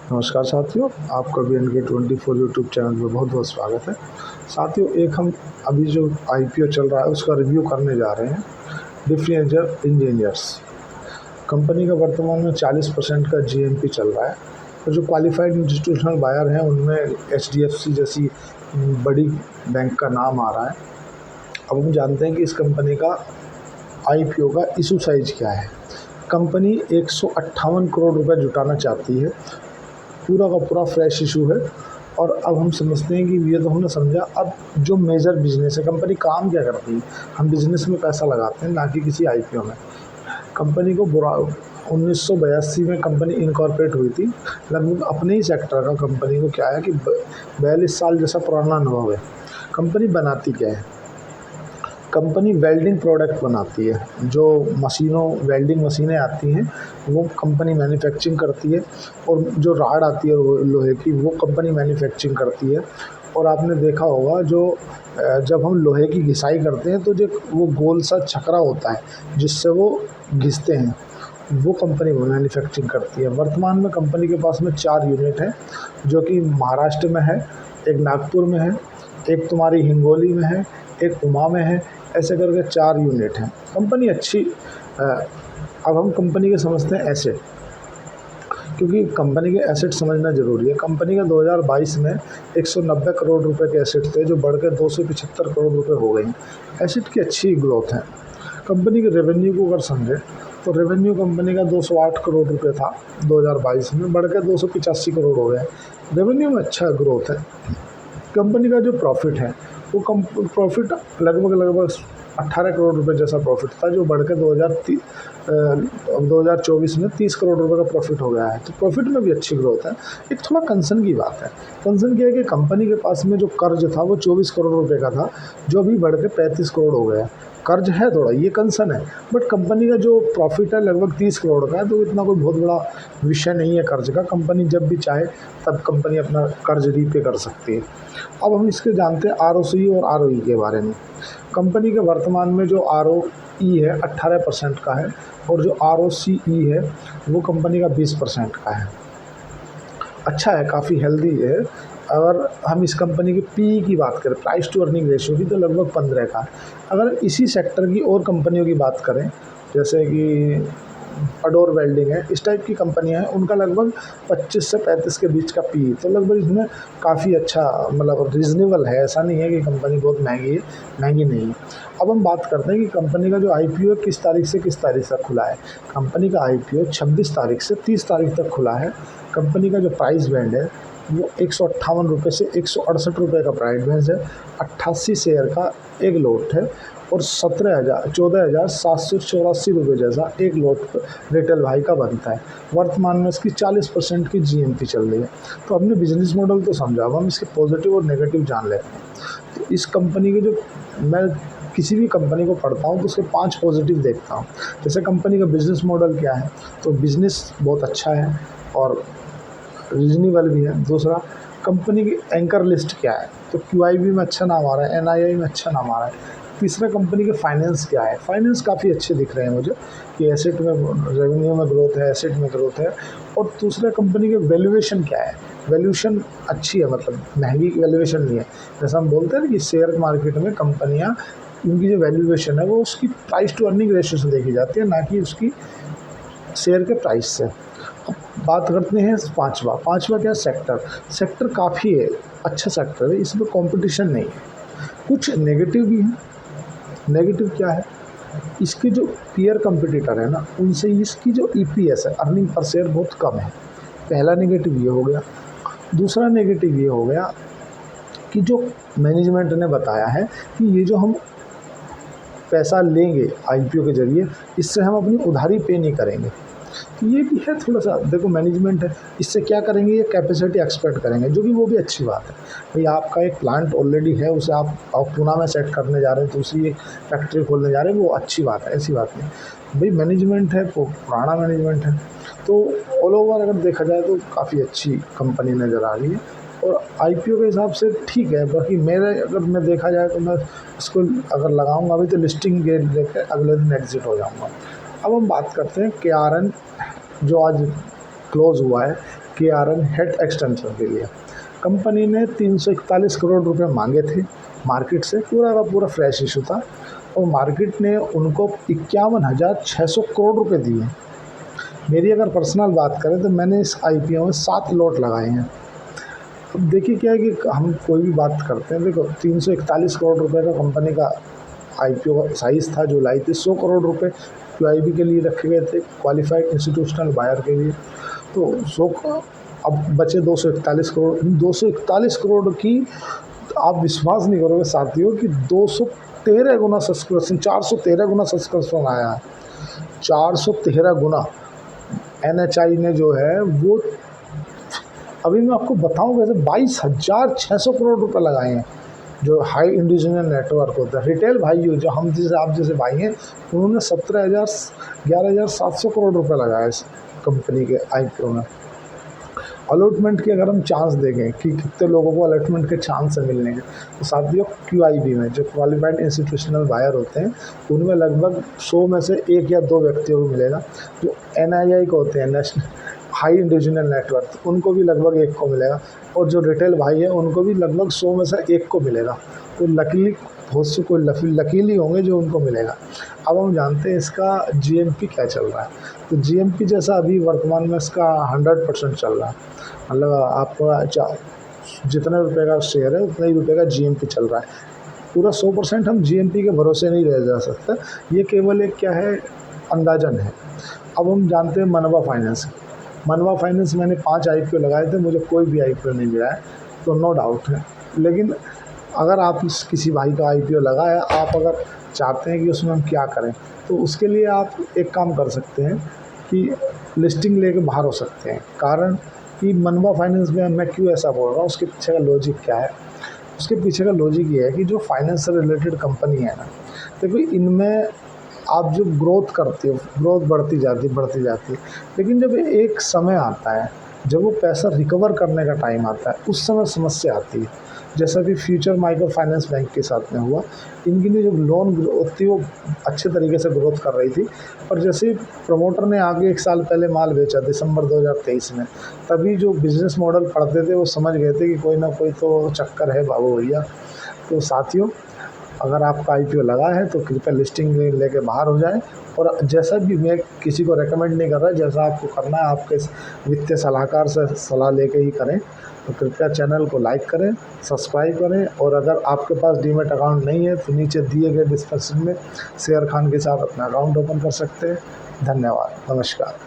नमस्कार साथियों, आपका BNK24 यूट्यूब चैनल में बहुत बहुत स्वागत है। साथियों, एक हम अभी जो IPO चल रहा है उसका रिव्यू करने जा रहे हैं। डिफरेंशियल इंजीनियर्स कंपनी का वर्तमान में 40% का GMP चल रहा है और जो क्वालिफाइड इंस्टीट्यूशनल बायर हैं उनमें HDFC जैसी बड़ी बैंक का नाम आ रहा है। अब हम जानते हैं कि इस कंपनी का IPO का इशू साइज क्या है। कंपनी 158 करोड़ रुपए जुटाना चाहती है। पूरा का पूरा फ्रेश इशू है। और अब हम समझते हैं कि ये तो हमने समझा, अब जो मेजर बिजनेस है, कंपनी काम क्या करती है। हम बिजनेस में पैसा लगाते हैं, ना कि किसी IPO में। कंपनी को 1982 में कंपनी इनकॉर्पोरेट हुई थी। लगभग अपने ही सेक्टर का कंपनी को क्या है कि 42 साल जैसा पुराना अनुभव है। कंपनी बनाती क्या है? कंपनी वेल्डिंग प्रोडक्ट बनाती है। जो वेल्डिंग मशीनें आती हैं वो कंपनी मैन्युफैक्चरिंग करती है, और जो राड आती है लोहे की वो कंपनी मैन्युफैक्चरिंग करती है। और आपने देखा होगा जब हम लोहे की घिसाई करते हैं तो जो वो गोल सा छकरा होता है जिससे वो घिसते हैं, वो कंपनी मैन्युफैक्चरिंग करती है। वर्तमान में कंपनी के पास में 4 यूनिट हैं, जो कि महाराष्ट्र में है, एक नागपुर में है, एक तुम्हारी हिंगोली में है, एक उमा में है। ऐसे करके 4 यूनिट हैं। कंपनी अच्छी। अब हम कंपनी के समझते हैं एसेट, क्योंकि कंपनी के एसेट समझना ज़रूरी है। कंपनी का 2022 में 190 करोड़ रुपए के एसेट थे, जो बढ़कर 275 करोड़ रुपए हो गए हैं। एसेट की अच्छी ग्रोथ है। कंपनी के रेवेन्यू को अगर समझें तो रेवेन्यू कंपनी का 208 करोड़ रुपए था 2022 में, बढ़कर 285 करोड़ हो गया। रेवेन्यू में अच्छा ग्रोथ है। कंपनी का जो प्रॉफिट है वो प्रॉफिट लगभग 18 करोड़ रुपए जैसा प्रॉफिट था, जो बढ़ के 2024 में 30 करोड़ रुपए का प्रॉफिट हो गया है। तो प्रॉफिट में भी अच्छी ग्रोथ है। एक थोड़ा कंसर्न की बात है। कंसर्न क्या है कि कंपनी के पास में जो कर्ज था वो 24 करोड़ रुपए का था, जो अभी बढ़ के 35 करोड़ हो गया है। कर्ज है थोड़ा, ये कंसर्न है। बट कंपनी का जो प्रॉफिट है लगभग 30 करोड़ का है, तो इतना कोई बहुत बड़ा विषय नहीं है कर्ज का। कंपनी जब भी चाहे तब कंपनी अपना कर्ज रीपे कर सकती है। अब हम इसके जानते हैं ROCE और ROE के बारे में। कंपनी के वर्तमान में जो ROE है 18% का है, और जो ROCE है वो कंपनी का 20% का है। अच्छा है, काफ़ी हेल्दी है। अगर हम इस कंपनी के PE की बात करें, प्राइस टू अर्निंग रेशियो की, तो लगभग 15 का है। अगर इसी सेक्टर की और कंपनियों की बात करें, जैसे कि अडोर वेल्डिंग है, इस टाइप की कंपनियां हैं, उनका लगभग 25 से 35 के बीच का PE, तो लगभग इसमें काफ़ी अच्छा, मतलब रीज़नेबल है। ऐसा नहीं है कि कंपनी बहुत महंगी है, महंगी नहीं है। अब हम बात करते हैं कि कंपनी का जो IPO किस तारीख से किस तारीख तक खुला है। कंपनी का IPO 26 तारीख से 30 तारीख तक खुला है। कंपनी का जो प्राइस बैंड है वो 158 रुपये से 168 रुपये का प्राइस बैंड है। 88 शेयर का एक लोट है, और 14,784 रुपये जैसा एक लोट रिटेल भाई का बनता है। वर्तमान में इसकी 40% की GMP चल रही है। तो हमने बिजनेस मॉडल तो समझा, अब हम इसके पॉजिटिव और नेगेटिव जान लेते हैं। तो इस कंपनी के जो, मैं किसी भी कंपनी को पढ़ता हूँ तो उसके 5 पॉजिटिव देखता हूँ। जैसे कंपनी का बिजनेस मॉडल क्या है, तो बिजनेस बहुत अच्छा है और रीजनेबल भी है। दूसरा, कंपनी की एंकर लिस्ट क्या है, तो QIB में अच्छा नाम आ रहा है, NII में अच्छा नाम आ रहा है। तीसरा, कंपनी के फाइनेंस क्या है। फाइनेंस काफ़ी अच्छे दिख रहे हैं मुझे, कि एसेट में, रेवेन्यू में ग्रोथ है, एसेट में ग्रोथ है। और दूसरा, कंपनी के वैल्यूएशन क्या है। वैल्यूएशन अच्छी है, मतलब महंगी वैल्यूएशन नहीं है। जैसा हम बोलते हैं ना कि शेयर मार्केट में कंपनियाँ, उनकी जो वैल्यूएशन है वो उसकी प्राइस टू अर्निंग रेशियो से देखी जाती है, ना कि उसकी शेयर के प्राइस से। अब बात करते हैं पाँचवा क्या, सेक्टर काफ़ी है, अच्छा सेक्टर है, इसमें कंपटीशन नहीं है। कुछ नेगेटिव भी है। नेगेटिव क्या है, इसके जो पीयर कंपटीटर है ना, उनसे इसकी जो EPS है, अर्निंग पर शेयर, बहुत कम है। पहला नेगेटिव ये हो गया। दूसरा नेगेटिव ये हो गया कि जो मैनेजमेंट ने बताया है कि ये जो हम पैसा लेंगे IPO के ज़रिए, इससे हम अपनी उधारी पे नहीं करेंगे। तो ये भी है थोड़ा सा, देखो मैनेजमेंट है, इससे क्या करेंगे, ये कैपेसिटी एक्सपेक्ट करेंगे, जो कि वो भी अच्छी बात है। भाई आपका एक प्लांट ऑलरेडी है, उसे आप पूना में सेट करने जा रहे हैं, दूसरी एक फैक्ट्री खोलने जा रहे हैं, वो अच्छी बात है, ऐसी बात नहीं। भाई मैनेजमेंट है, वो पुराना मैनेजमेंट है। तो ऑल ओवर अगर देखा जाए तो काफ़ी अच्छी कंपनी नज़र आ रही है, और IPO के हिसाब से ठीक है। बाकी अगर मैं देखा जाए तो मैं इसको अगर लगाऊंगा अभी, तो लिस्टिंग गेट लेकर अगले दिन एग्जिट हो जाऊंगा। अब हम बात करते हैं KRN, जो आज क्लोज हुआ है KRN हेड एक्सटेंशन के लिए। कंपनी ने 341 करोड़ रुपए मांगे थे मार्केट से, पूरा का पूरा फ्रेश इशू था, और मार्केट ने उनको 51,600 करोड़ रुपए दिए। मेरी अगर पर्सनल बात करें तो मैंने इस IPO में 7 लॉट लगाए हैं। अब देखिए क्या है कि हम कोई भी बात करते हैं, देखो 341 करोड़ रुपए का कंपनी का IPO साइज़ था जो लाई थी। 100 करोड़ रुपए QIB के लिए रखे गए थे, क्वालिफाइड इंस्टीट्यूशनल बायर के लिए। तो 100 अब बचे 241 करोड़। 241 करोड़ की आप विश्वास नहीं करोगे साथियों कि 213 गुना सब्सक्रिप्शन, 413 गुना सब्सक्रिप्शन आया है। 413 गुना NHI ने जो है वो, अभी मैं आपको बताऊँ वैसे 22,600 करोड़ रुपए लगाए हैं। जो हाई इंडिविजुअल नेटवर्क होता है, रिटेल भाई हो जो हम जैसे आप जैसे भाई हैं, उन्होंने 11,700 करोड़ रुपए लगाए इस कंपनी के IPO में। अलॉटमेंट की अगर हम चांस देखें कि कितने लोगों को अलॉटमेंट के चांस है मिलने के, तो साथियों QIB में जो क्वालिफाइड इंस्टीट्यूशनल बायर होते हैं उनमें लगभग 100 में से 1 या 2 व्यक्तियों को मिलेगा। जो NII को होते हैं, नेशनल हाई इंडिविजुअल नेटवर्क, उनको भी लगभग 1 को मिलेगा, और जो रिटेल भाई है उनको भी लगभग 100 में से 1 को मिलेगा। तो लकीली बहुत से कोई लकीली होंगे जो उनको मिलेगा। अब हम जानते हैं इसका GMP क्या चल रहा है। तो GMP जैसा अभी वर्तमान में इसका 100% चल रहा है, मतलब आपका जितने रुपए का शेयर है उतने ही रुपए का GMP चल रहा है। पूरा 100% हम GMP के भरोसे नहीं रह जा सकते, ये केवल एक क्या है, अंदाजन है। अब हम जानते हैं मनवा फाइनेंस। मनवा फाइनेंस मैंने 5 IPO लगाए थे, मुझे कोई भी IPO नहीं मिला है, तो नो डाउट है। लेकिन अगर आप किसी भाई का IPO लगाया, आप अगर चाहते हैं कि उसमें हम क्या करें, तो उसके लिए आप एक काम कर सकते हैं कि लिस्टिंग लेके बाहर हो सकते हैं। कारण कि मनवा फाइनेंस में मैं क्यों ऐसा बोल रहा हूँ, उसके पीछे का लॉजिक क्या है। उसके पीछे का लॉजिक ये है कि जो फाइनेंस से रिलेटेड कंपनी है ना, देखो इनमें आप जो ग्रोथ करते हो, ग्रोथ बढ़ती जाती है, लेकिन जब एक समय आता है, जब वो पैसा रिकवर करने का टाइम आता है, उस समय समस्या आती है। जैसा कि फ्यूचर माइक्रो फाइनेंस बैंक के साथ में हुआ, इनकी जो लोन ग्रोथ थी वो अच्छे तरीके से ग्रोथ कर रही थी, पर जैसे प्रमोटर ने आगे 1 साल पहले माल बेचा दिसंबर 2023 में, तभी जो बिज़नेस मॉडल पढ़ते थे वो समझ गए थे कि कोई ना कोई तो चक्कर है बाबू भैया। तो साथियों, अगर आपका IPO लगा है तो कृपया लिस्टिंग लेके बाहर हो जाए। और जैसा भी, मैं किसी को रेकमेंड नहीं कर रहा, जैसा आपको करना है आपके वित्तीय सलाहकार से सलाह लेके ही करें। तो कृपया चैनल को लाइक करें, सब्सक्राइब करें, और अगर आपके पास डीमैट अकाउंट नहीं है तो नीचे दिए गए डिस्क्रिप्शन में शेयर खान के साथ अपना अकाउंट ओपन कर सकते हैं। धन्यवाद, नमस्कार।